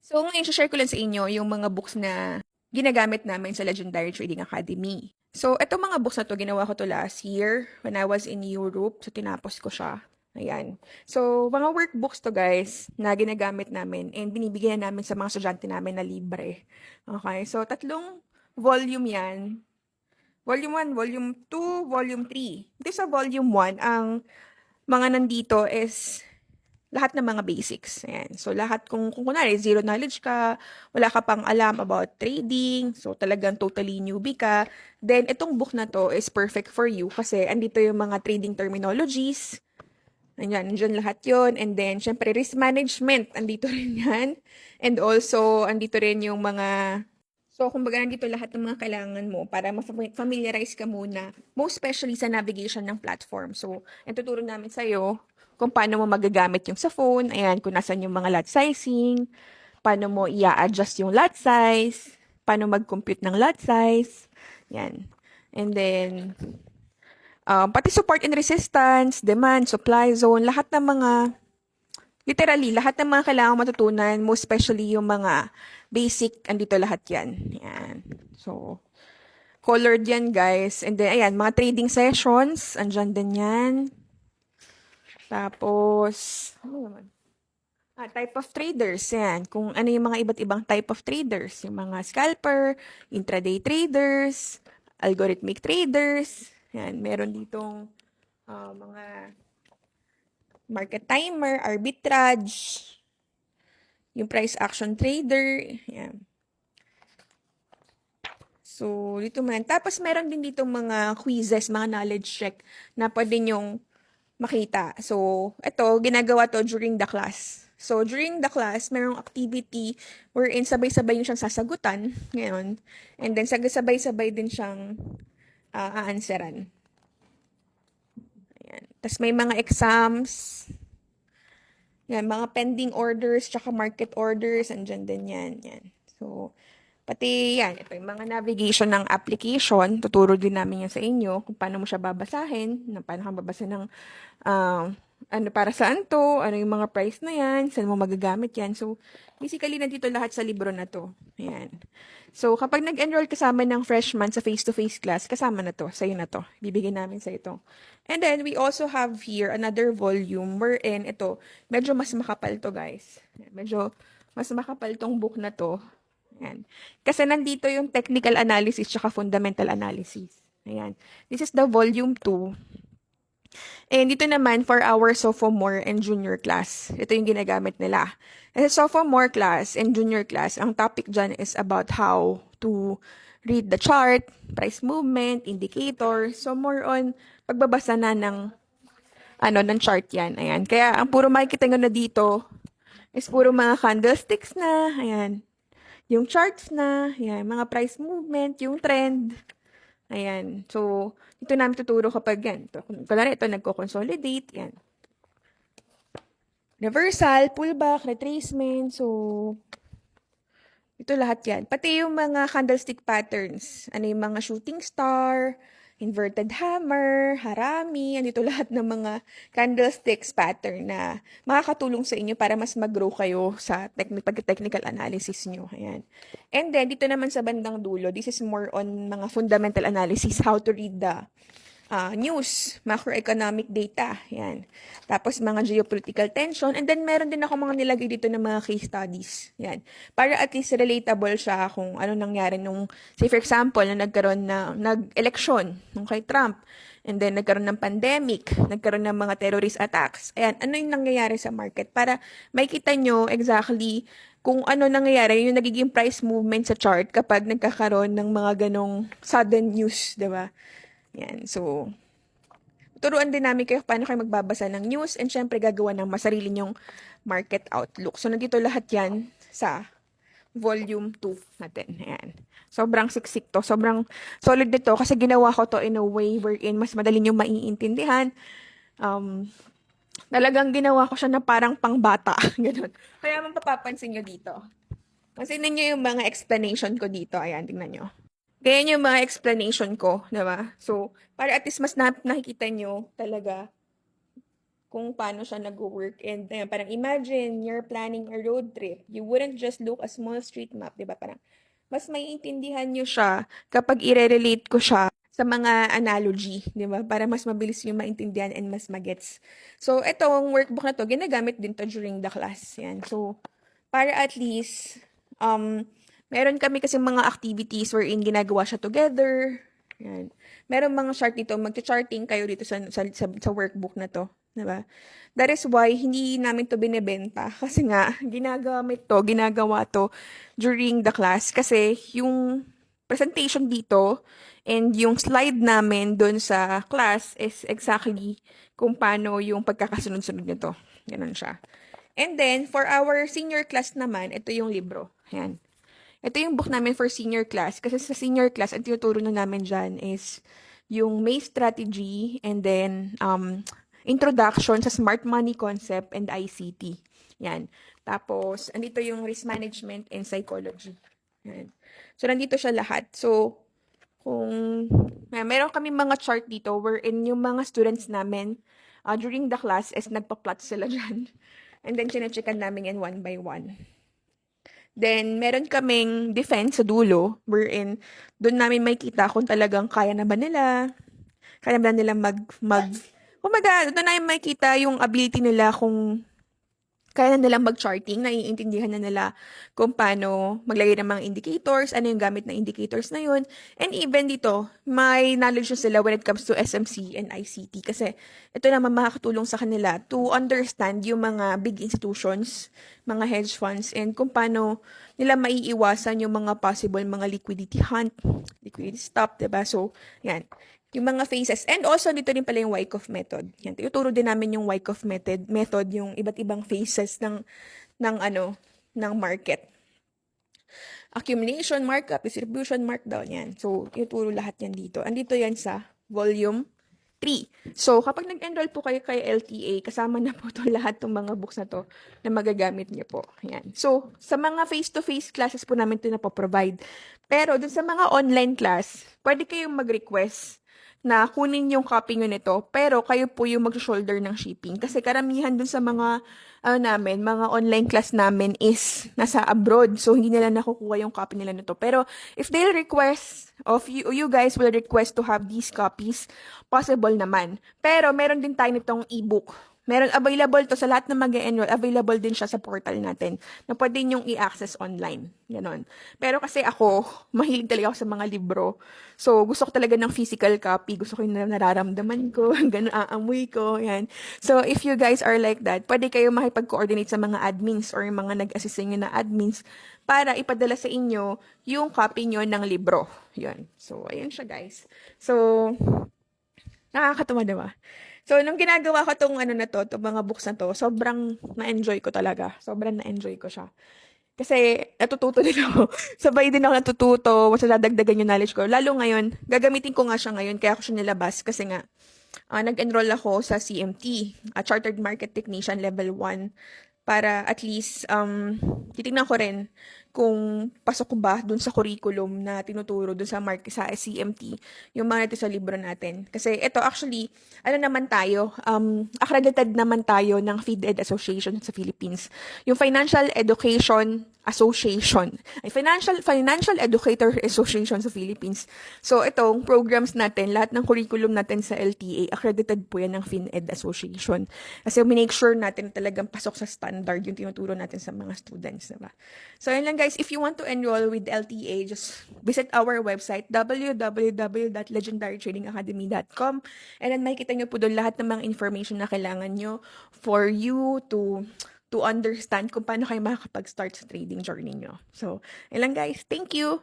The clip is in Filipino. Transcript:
So, ngayon share ko lang sa inyo yung mga books na ginagamit namin sa Legendary Trading Academy. So, etong mga books na to, ginawa ko to last year when I was in Europe. So, tinapos ko siya. Ayan. So, mga workbooks to guys na ginagamit namin and binibigyan namin sa mga estudyante namin na libre. Okay. So, tatlong volume yan. Volume 1, Volume 2, Volume 3. Dito sa Volume 1, ang mga nandito is lahat ng mga basics. Ayan. So, lahat kung kunwari, zero knowledge ka, wala ka pang alam about trading, so talagang totally newbie ka, then itong book na to is perfect for you kasi andito yung mga trading terminologies, andyan lahat yon. And then, syempre, risk management, andito rin yan. And also, andito rin yung mga So, kumbaga, nandito lahat ng mga kailangan mo para ma-familiarize ka muna, most especially sa navigation ng platform. So, ang tuturo namin sa'yo kung paano mo magagamit yung sa phone, ayan, kung nasan yung mga lot sizing, paano mo i-adjust yung lot size, paano mag-compute ng lot size, yan. And then, pati support and resistance, demand, supply zone, lahat ng mga literally, lahat ng mga kailangan matutunan, most especially yung mga basic, andito lahat yan. Yan. So, colored yan, guys. And then, ayan, mga trading sessions, andyan din yan. Tapos, ano naman? Type of traders, yan. Kung ano yung mga iba't ibang type of traders. Yung mga scalper, intraday traders, algorithmic traders. Yan, meron ditong mga market timer, arbitrage, yung price action trader, yan. So, dito man. Tapos, meron din dito mga quizzes, mga knowledge check na pwede nyong makita. So, ito, ginagawa to during the class. So, during the class, merong activity wherein sabay-sabay yung siyang sasagutan. Ngayon. And then, sabay-sabay din siyang aanseran. Ayan. Tapos, may mga exams. Yan, mga pending orders, tsaka market orders, andyan din yan. Yan. So, pati yan, ito yung mga navigation ng application, tuturo din namin yan sa inyo kung paano mo siya babasahin, paano ka babasa ng ano para saan to, ano yung mga price na yan, saan mo magagamit yan. So, basically, nandito lahat sa libro na to. Ayan. So, kapag nag-enroll kasama ng freshman sa face-to-face class, kasama na to, sa'yo na to. Bibigyan namin sa ito. And then, we also have here another volume wherein ito, medyo mas makapal to, guys. Medyo mas makapal tong book na to. Ayan. Kasi nandito yung technical analysis tsaka fundamental analysis. Ayan. This is the volume 2. And dito naman for our sophomore and junior class. Ito yung ginagamit nila. As sophomore class and junior class, ang topic dyan is about how to read the chart, price movement, indicator. So more on pagbabasa na ng chart yan. Ayan. Kaya ang puro makikita nyo na dito is puro mga candlesticks na. Ayan. Yung charts na. Ayan. Mga price movement, yung trend. Ayan. So, ito namin tuturo kapag yan. Kunwari, ito nagko-consolidate. Yan. Reversal, pullback, retracement. So, ito lahat yan. Pati yung mga candlestick patterns. Ano yung mga shooting star, inverted hammer, harami. Andito lahat ng mga candlesticks pattern na makakatulong sa inyo para mas mag-grow kayo sa technical analysis nyo. Ayan. And then, dito naman sa bandang dulo, this is more on mga fundamental analysis, how to read the news, macroeconomic data, yan. Tapos mga geopolitical tension, and then meron din ako mga nilagay dito ng mga case studies, yan. Para at least relatable siya kung ano nangyari nung, say for example, na nag-eleksyon nung kay Trump, and then nagkaroon ng pandemic, nagkaroon ng mga terrorist attacks. Ayan, ano yung nangyayari sa market? Para makita nyo exactly kung ano nangyayari, yung nagiging price movement sa chart kapag nagkakaroon ng mga ganong sudden news, di ba? Yan. So, turuan din namin kayo paano kayo magbabasa ng news and syempre gagawa ng masarili nyong market outlook. So, nandito lahat yan sa volume 2 natin. Ayan. Sobrang siksik to. Sobrang solid nito kasi ginawa ko to in a way wherein mas madali nyo maiintindihan. Talagang ginawa ko siya na parang pangbata. Ganun. Kaya mapapansin nyo dito. Pansinin nyo yung mga explanation ko dito. Ayan, tingnan nyo. Ganyan yung mga explanation ko, diba? So, para at least mas nakikita nyo talaga kung paano siya nag-work. And parang imagine you're planning a road trip. You wouldn't just look a small street map, di ba? Parang mas maiintindihan nyo siya kapag i-relate ko siya sa mga analogy, di ba? Para mas mabilis yung maintindihan and mas magets. So, itong workbook na to, ginagamit din to during the class. Yan. So, para at least, meron kami kasi mga activities wherein ginagawa siya together. Yan. Meron mga chart dito, mag-charting kayo dito sa workbook na to. Diba? That is why hindi namin to binebenta kasi nga ginagawa to during the class kasi yung presentation dito and yung slide namin dun sa class is exactly kung paano yung pagkakasunod-sunod nito. Ganun siya. And then, for our senior class naman, ito yung libro. Ayan. Ito yung book namin for senior class. Kasi sa senior class, ang tinuturo na namin dyan is yung May strategy and then introduction sa smart money concept and ICT. Yan. Tapos, andito yung risk management and psychology. Yan. So, nandito siya lahat. So, kung meron kami mga chart dito wherein yung mga students namin during the class is nagpa-plot sila dyan. And then, sinacheckan namin yan one by one. Then, meron kaming defense sa dulo wherein doon namin makikita kung talagang kaya na ba nila kumaga, doon na yung makikita yung ability nila kung kaya na nilang mag-charting, naiintindihan na nila kung paano maglagay ng mga indicators, ano yung gamit na indicators na yun. And even dito, may knowledge na sila when it comes to SMC and ICT kasi ito naman makakatulong sa kanila to understand yung mga big institutions, mga hedge funds, and kung paano nila maiiwasan yung mga possible mga liquidity hunt, liquidity stop, diba? So, yan. Yung mga phases. And also, dito rin pala yung Wyckoff method. Yan, tuturo din namin yung Wyckoff method, yung iba't ibang phases ng market. Accumulation, markup, distribution, markdown, yan. So, tuturo lahat yan dito. Andito yan sa volume 3. So, kapag nag-enroll po kayo kay LTA, kasama na po to lahat ng mga books na to na magagamit niyo po. Yan. So, sa mga face-to-face classes po namin ito na po-provide. Pero, dun sa mga online class, pwede kayong mag-request na kunin yung copy nyo nito, pero kayo po yung mag-shoulder ng shipping. Kasi karamihan dun sa mga, mga online class namin is nasa abroad. So, hindi nila nakukuha yung copy nila nito. Pero, if they'll request of you guys will request to have these copies, possible naman. Pero, meron din tayo nitong ebook. Meron available to sa lahat na mag-enroll, available din siya sa portal natin na pwede nyong i-access online. Ganon. Pero kasi ako, mahilig talaga ako sa mga libro. So, gusto ko talaga ng physical copy. Gusto ko yung nararamdaman ko, ganon aamoy ko, yan. So, if you guys are like that, pwede kayo makipag-coordinate sa mga admins or yung mga nag-assist sa inyo na admins para ipadala sa inyo yung copy nyo ng libro. Yan. So, ayun siya guys. So, nakakatawa diba? So, nung ginagawa ko tong mga books na to, sobrang na-enjoy ko talaga. Sobrang na-enjoy ko siya. Kasi natututo din ako. Sabay din ako natututo, mas nadagdagan yung knowledge ko. Lalo ngayon, gagamitin ko nga siya ngayon, kaya ako siya nilabas kasi nga, nag-enroll ako sa CMT, Chartered Market Technician Level 1, para at least titingnan ko rin kung pasok ko ba dun sa curriculum na tinuturo dun sa CMT, yung mga ito sa libro natin. Kasi ito actually, naman tayo, accredited naman tayo ng FIDED Association sa Philippines. Yung Financial Education Association, ay Financial Educator Association sa Philippines. So itong programs natin, lahat ng curriculum natin sa LTA, accredited po yan ng FinEd Association. Kasi make sure natin talagang pasok sa standard yung tinuturo natin sa mga students, diba? So yun lang guys, if you want to enroll with LTA, just visit our website www.legendarytradingacademy.com, and then makikita nyo po doon lahat ng mga information na kailangan nyo for you to understand kung paano kayo makakapag-start sa trading journey nyo. So, yun lang guys. Thank you!